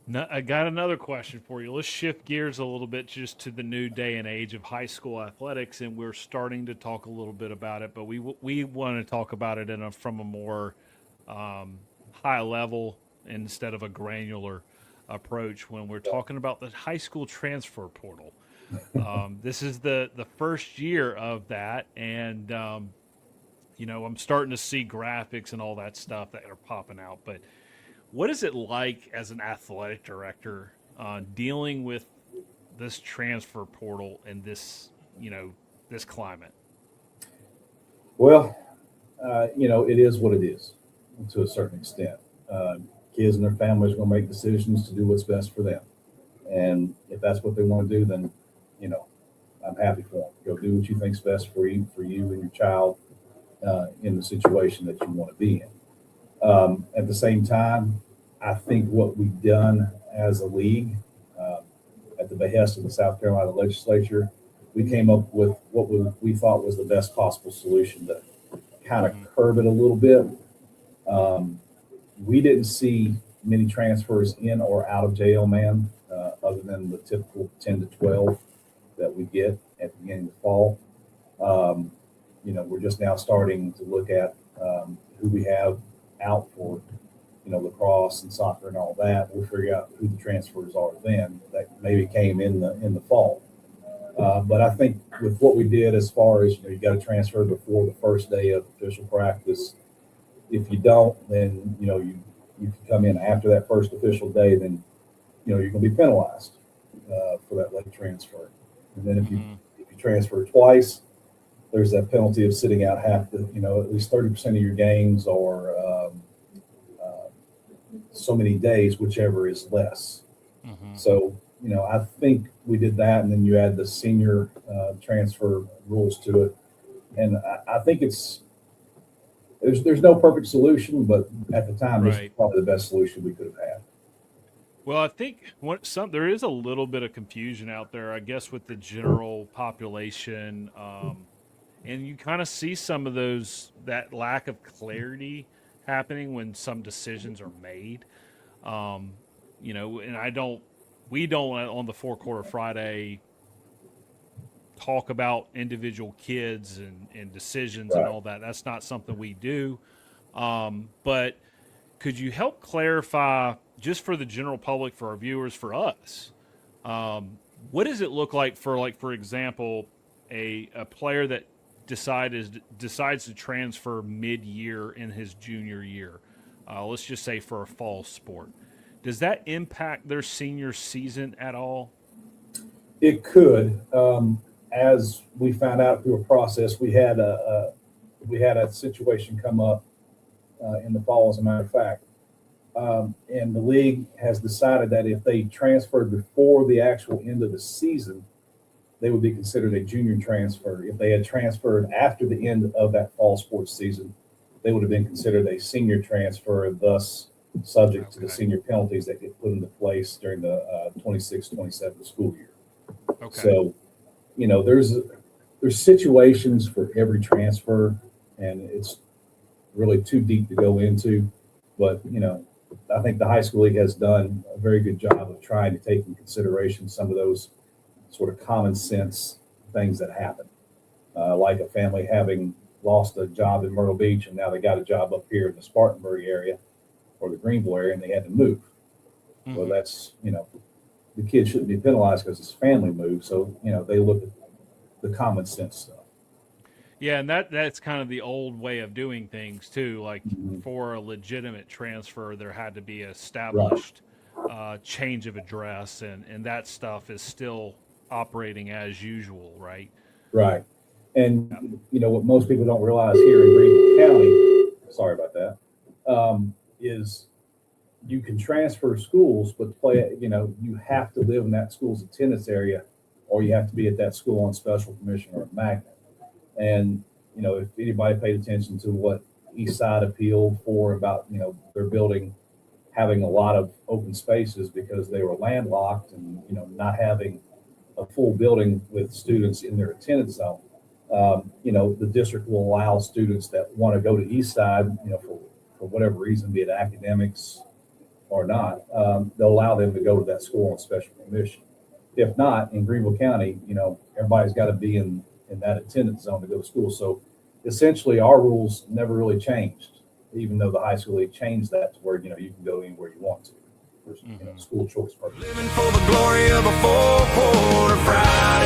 No, I got another question for you. Let's shift gears a little bit just to the new day and age of high school athletics, and we're starting to talk a little bit about it, but we want to talk about it from a more um, high level instead of a granular approach when we're talking about the high school transfer portal. This is the first year of that, and I'm starting to see graphics and all that stuff that are popping out, but what is it like as an athletic director dealing with this transfer portal and this climate? Well, it is what it is to a certain extent. Uh, Kids and their families are going to make decisions to do what's best for them. And if that's what they want to do, then, you know, I'm happy for them. Go do what you think's best for you and your child in the situation that you want to be in. At the same time, I think what we've done as a league, uh, at the behest of the South Carolina legislature, we came up with what we thought was the best possible solution to kind of Mm-hmm. curb it a little bit. Um, we didn't see many transfers in or out of jail, man, other than the typical 10 to 12 that we get at the beginning of the fall. Um, we're just now starting to look at who we have out for, lacrosse and soccer and all that. We'll figure out who the transfers are then that maybe came in the fall. But I think with what we did as far as, you got to transfer before the first day of official practice. If you don't, then, you can come in after that first official day, then, you're going to be penalized for that late transfer. And then Mm-hmm. if you transfer twice, there's that penalty of sitting out at least 30% of your games or uh, so many days, whichever is less. Mm-hmm. So, I think we did that, and then you add the senior transfer rules to it, and I think there's no perfect solution, but at the time, this is Right. probably the best solution we could have had. Well, I think there is a little bit of confusion out there, I guess, with the general population, and you kind of see some of that lack of clarity happening when some decisions are made. Um, and we don't on the four quarter Friday talk about individual kids and decisions and Right. all that. That's not something we do. But could you help clarify, just for the general public, for our viewers, for us, what does it look like for, like, for example, a player that decides to transfer mid year in his junior year? Let's just say for a fall sport. Does that impact their senior season at all? It could, as we found out through a process, we had a situation come up in the fall, as a matter of fact. And the league has decided that if they transferred before the actual end of the season, they would be considered a junior transfer. If they had transferred after the end of that fall sports season, they would have been considered a senior transfer, and thus subject to the Okay. senior penalties that get put into place during the 26-27 school year. Okay. So, there's situations for every transfer, and it's really too deep to go into. But I think the high school league has done a very good job of trying to take into consideration some of those sort of common sense things that happen, like a family having lost a job in Myrtle Beach and now they got a job up here in the Spartanburg area or the Greenville area and they had to move. Well, Hmm. that's the kid shouldn't be penalized because his family moved. So they look at the common sense stuff. Yeah, and that's kind of the old way of doing things too. Like, Mhm. for a legitimate transfer, there had to be Right, established change of address, and that stuff is still operating as usual, right? right. Yep. And what most people don't realize here in Greenville County, sorry about that, is you can transfer schools, but you have to live in that school's attendance area, or you have to be at that school on special permission or a magnet. And if anybody paid attention to what East Side appealed for about their building having a lot of open spaces because they were landlocked and not having a full building with students in their attendance zone. The district will allow students that want to go to East Side, for whatever reason, be it academics, or not, they'll allow them to go to that school on special permission. If not, in Greenville County, everybody's got to be in that attendance zone to go to school. So essentially, our rules never really changed, even though the high school league changed that to where, you can go anywhere you want to. For, school choice purposes. Living for the glory of a four-quarter Friday.